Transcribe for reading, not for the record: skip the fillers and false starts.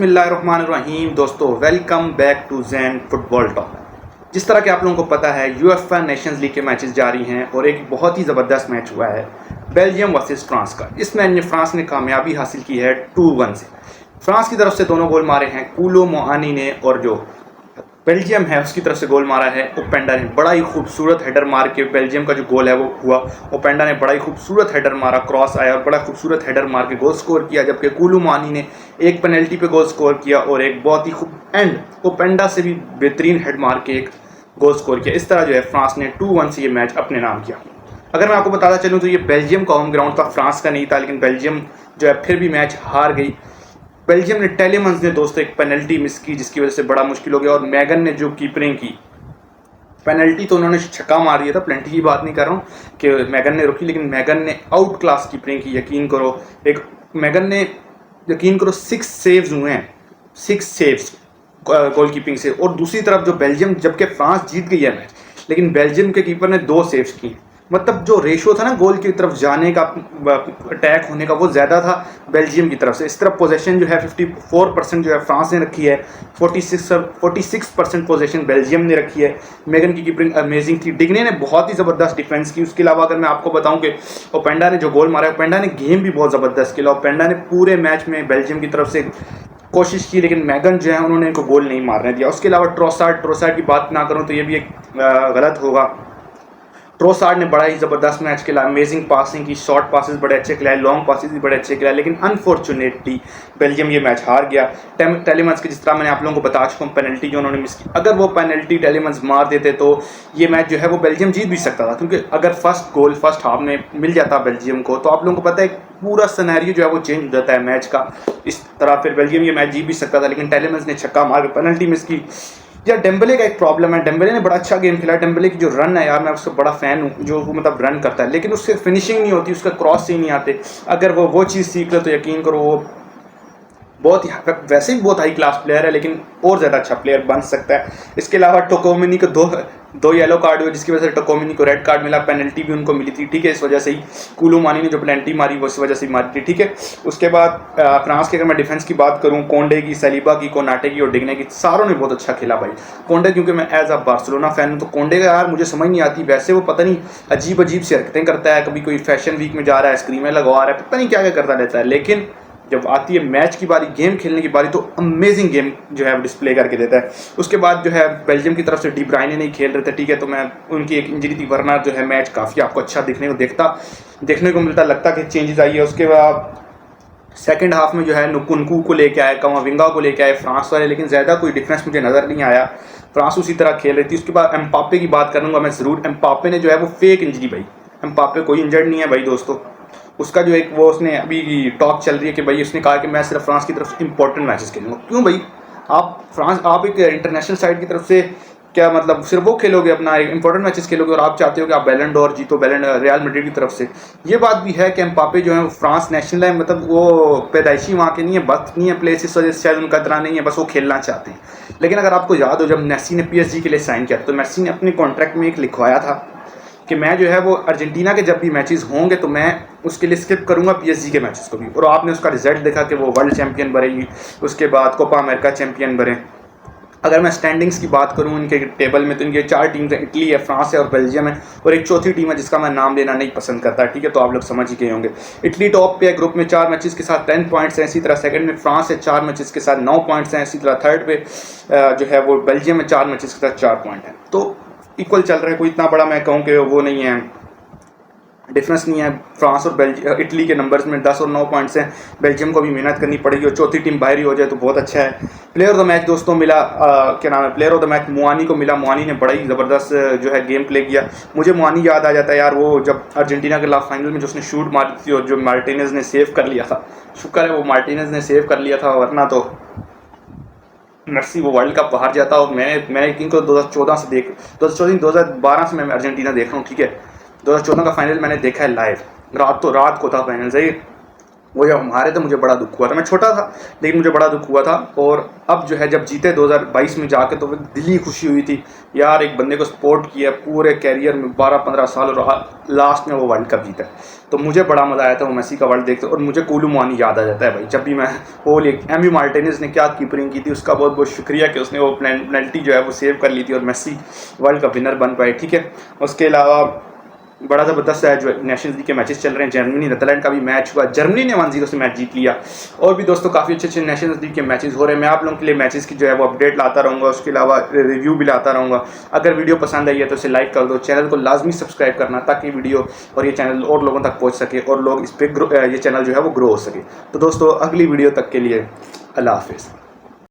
बिस्मिल्लाहिर्रहमानिर्रहीम। दोस्तों, welcome back to Zain football talk. जिस तरह कि आप लोगों को पता है, यूएफए नेशंस लीग के मैचेस जारी हैं और एक बहुत ही ज़बरदस्त मैच हुआ है बेल्जियम वर्सेस फ्रांस का। इस मैच में फ्रांस ने कामयाबी हासिल की है 2-1 से। फ्रांस की तरफ से दोनों गोल मारे हैं कूलो मोआनी ने, और जो बेल्जियम है उसकी तरफ से गोल मारा है ओपेंडा ने। बड़ा ही खूबसूरत हेडर मार के बेल्जियम का जो गोल है वो हुआ। ओपेंडा ने बड़ा ही खूबसूरत हेडर मारा, क्रॉस आया और बड़ा खूबसूरत हेडर मार के गोल स्कोर किया, जबकि कूलू मानी ने एक पेनल्टी पे गोल स्कोर किया और एक बहुत ही खूब एंड ओपेंडा से भी बेहतरीन हेड मार के एक गोल स्कोर किया। इस तरह जो है फ्रांस ने 2-1 से ये मैच अपने नाम किया। अगर मैं आपको बताता चलूँ तो ये बेल्जियम का होम ग्राउंड था, फ्रांस का नहीं था, लेकिन बेल्जियम जो है फिर भी मैच हार गई। बेल्जियम ने टेलेमंस ने दोस्तों एक पेनल्टी मिस की जिसकी वजह से बड़ा मुश्किल हो गया, और मैगन ने जो कीपरिंग की, पेनल्टी तो उन्होंने छक्का मार दिया था, प्लेंटी की बात नहीं कर रहा हूँ कि मैगन ने रोकी, लेकिन मैगन ने आउट क्लास कीपरिंग की। यकीन करो, मैगन ने यकीन करो 6 सेव्स हुए हैं, 6 सेव्स गोल कीपिंग से। और दूसरी तरफ जो बेल्जियम, जबकि फ्रांस जीत गई है मैच, लेकिन बेल्जियम के कीपर ने 2 सेव्स की। मतलब जो रेशो था ना गोल की तरफ जाने का, अटैक होने का, वो ज़्यादा था बेल्जियम की तरफ से। इस तरफ पोजीशन जो है 54% जो है फ्रांस ने रखी है, 46% पोजीशन बेल्जियम ने रखी है। मैगन की कीपिंग अमेजिंग थी, डिग्ने ने बहुत ही ज़बरदस्त डिफेंस की। उसके अलावा अगर मैं आपको बताऊं कि ओपेंडा ने जो गोल मारा है, ओपेंडा ने गेम भी बहुत ज़बरदस्त खेला। ओपेंडा ने पूरे मैच में बेल्जियम की तरफ से कोशिश की, लेकिन मैगन जो है उन्होंने इनको गोल नहीं मारने दिया। उसके अलावा ट्रोसार्ड की बात ना करूँ तो ये भी एक गलत होगा। ट्रोसार्ड ने बड़ा ही ज़बरदस्त मैच खेला, अमेजिंग पासिंग की, शॉर्ट पासेस बड़े अच्छे खिलाए, लॉन्ग पासेस भी बड़े अच्छे खिलाए, लेकिन अनफॉर्चुनेटली बेल्जियम ये मैच हार गया। टेलेमंस के, जिस तरह मैंने आप लोगों को बता चुका हूँ, पेनल्टी जो उन्होंने मिस की, अगर वो पेनल्टी टेलेमंस मार देते तो ये मैच जो है वो बेल्जियम जीत भी सकता था, क्योंकि अगर फर्स्ट हाफ में मिल जाता बेल्जियम को तो आप लोगों को पता है पूरा सिनेरियो जो है वो चेंज हो जाता है मैच का। इस तरह फिर बेल्जियम ये मैच जीत भी सकता था, लेकिन टेलेमंस ने छक्का मार के पेनल्टी मिस की। यार डेम्बले का एक प्रॉब्लम है, डेम्बले ने बड़ा अच्छा गेम खेला। डेम्बले की जो रन है यार, मैं उसका बड़ा फ़ैन हूँ, जो वो मतलब रन करता है, लेकिन उससे फिनिशिंग नहीं होती, उसका क्रॉस ही नहीं आते। अगर वो चीज़ सीख ले तो यकीन करो वो बहुत ही, वैसे ही बहुत हाई क्लास प्लेयर है, लेकिन और ज़्यादा अच्छा प्लेयर बन सकता है। इसके अलावा टोकोमिनी को दो येलो कार्ड हुए, जिसकी वजह से टोकोमिनी को रेड कार्ड मिला, पेनल्टी भी उनको मिली थी, ठीक है। इस वजह से ही कूलू मानी ने जो पेनल्टी मारी वो इस वजह से ही मारी थी, ठीक है। उसके बाद फ्रांस के अगर मैं डिफेंस की बात करूँ, कोंडे की, सलीबा की, कोनाटे की और डिग्ने की, सारों ने बहुत अच्छा खेला भाई। कोंडे, क्योंकि मैं एज अ बार्सिलोना फैन हूँ, तो कोंडे का यार मुझे समझ नहीं आती, वैसे वो पता नहीं अजीब सी हरकतें करता है। कभी कोई फैशन वीक में जा रहा है, स्क्रीमें लगवा रहा है, पता नहीं क्या क्या करता रहता है, लेकिन जब आती है मैच की बारी, गेम खेलने की बारी, तो अमेजिंग गेम जो है डिस्प्ले करके देता है। उसके बाद जो है बेल्जियम की तरफ से डी ब्रायने नहीं खेल रहे थे, ठीक है, तो मैं उनकी एक इंजरी थी, वरना जो है मैच काफ़ी आपको अच्छा देखने को मिलता, लगता कि चेंजेस आई है। उसके बाद सेकंड हाफ में जो है नुकुनकू को लेके आए, कमाविंगा को लेके आए फ्रांस वाले, लेकिन ज़्यादा कोई डिफरेंस मुझे नज़र नहीं आया, फ्रांस उसी तरह खेल रही थी। उसके बाद एम्पापे की बात करूँगा मैं ज़रूर। एम्पापे ने जो है वो फेक इंजरी, भाई एम्पापे कोई इंजर्ड नहीं है भाई दोस्तों। उसका जो एक वो उसने अभी टॉक चल रही है कि भाई उसने कहा कि मैं सिर्फ फ्रांस की तरफ से इंपॉर्टेंट मैचेस खेलूंगा। क्यों भाई, आप एक इंटरनेशनल साइड की तरफ से क्या मतलब सिर्फ वो खेलोगे, अपना इंपॉर्टेंट मैचेस खेलोगे, और आप चाहते हो कि आप बैलन डोर जीतो, रियल मैड्रिड की तरफ से। ये बात भी है कि एम्बाप्पे जो है फ्रांस नेशनल है, मतलब वो पैदाइशी वहाँ के नहीं है, बस नहीं है प्लेस, इस वजह से शायद उनका इतना नहीं है, बस वो खेलना चाहते हैं। लेकिन अगर आपको याद हो, जब मेसी ने PSG के लिए साइन किया, तो मेसी ने अपने कॉन्ट्रैक्ट में एक लिखवाया था कि मैं जो है वो अर्जेंटीना के जब भी मैचेस होंगे तो मैं उसके लिए स्किप करूंगा PSG के मैचेस को भी। और आपने उसका रिजल्ट देखा कि वो वर्ल्ड चैंपियन बनेगी, उसके बाद कोपा अमेरिका चैंपियन बने। अगर मैं स्टैंडिंग्स की बात करूं इनके टेबल में, तो इनके 4 टीम्स हैं, इटली है, फ्रांस है और बेल्जियम है, और एक चौथी टीम है जिसका मैं नाम लेना नहीं पसंद करता, ठीक है, तो आप लोग समझ ही गए होंगे। इटली टॉप पे है ग्रुप में 4 मैचेस के साथ 10 पॉइंट्स हैं। इसी तरह सेकंड में फ्रांस है 4 मैचेस के साथ 9 पॉइंट्स हैं। इसी तरह थर्ड पे जो है वो बेल्जियम है 4 मैचेस के साथ 4 पॉइंट हैं। तो इक्वल चल रहा है, कोई इतना बड़ा मैं कहूँ कि वो नहीं है, डिफरेंस नहीं है। फ्रांस और इटली के नंबर्स में 10 और 9 पॉइंट्स हैं। बेल्जियम को भी मेहनत करनी पड़ेगी, और चौथी टीम बाहर ही हो जाए तो बहुत अच्छा है। प्लेयर ऑफ द मैच दोस्तों मिला, क्या नाम है, प्लेयर ऑफ द मैच मुआनी को मिला। मुआनी ने बड़ा ही ज़बरदस्त जो है गेम प्ले किया। मुझे मुआनी याद आ जाता है यार, वो जब अर्जेंटीना के लास्ट फाइनल में जो उसने शूट मारी थी और जो मार्टिनेज ने सेव कर लिया था, शुक्र है वो मार्टिनेज ने सेव कर लिया था, वरना तो मेसी वो वर्ल्ड कप हार जाता। और मैं इनको 2014 से 2012 से मैं अर्जेंटीना देख रहा हूँ, ठीक है। 2014 का फाइनल मैंने देखा है लाइव, रात को था फाइनल सही। वो जब हम हारे तो मुझे बड़ा दुख हुआ था। मैं छोटा था लेकिन मुझे बड़ा दुख हुआ था। और अब जो है जब जीते 2022 में जाके तो दिली खुशी हुई थी यार, एक बंदे को सपोर्ट किया पूरे कैरियर में 12-15 साल और लास्ट में वो वर्ल्ड कप जीता। तो मुझे बड़ा मज़ा आया था वो मेसी का वर्ल्ड देखते। और मुझे कोलू मुआनी याद आ जाता है भाई, जब भी मैं वो एमी मार्टिनेज ने क्या कीपरिंग की थी, उसका बहुत बहुत शुक्रिया कि उसने वो पेनल्टी जो है वो सेव कर ली थी और मेसी वर्ल्ड कप विनर बन पाए। ठीक है, उसके अलावा बड़ा ज़बरदस्त है जो नेशंस लीग के मैचेस चल रहे हैं। जर्मनी नीदरलैंड का भी मैच हुआ, जर्मनी ने 1-0 से मैच जीत लिया। और भी दोस्तों काफ़ी अच्छे अच्छे नेशंस लीग के मैचेस हो रहे हैं। मैं आप लोगों के लिए मैचेस की जो है वो अपडेट लाता रहूँगा, उसके अलावा रिव्यू भी लाता रहूँगा। अगर वीडियो पसंद आई है तो इसे लाइक कर दो, चैनल को लाजमी सब्सक्राइब करना ताकि वीडियो और ये चैनल और लोगों तक पहुँच सके और लोग इस पर ये चैनल जो है वो ग्रो हो सके। तो दोस्तों अगली वीडियो तक के लिए अल्लाह हाफिज़।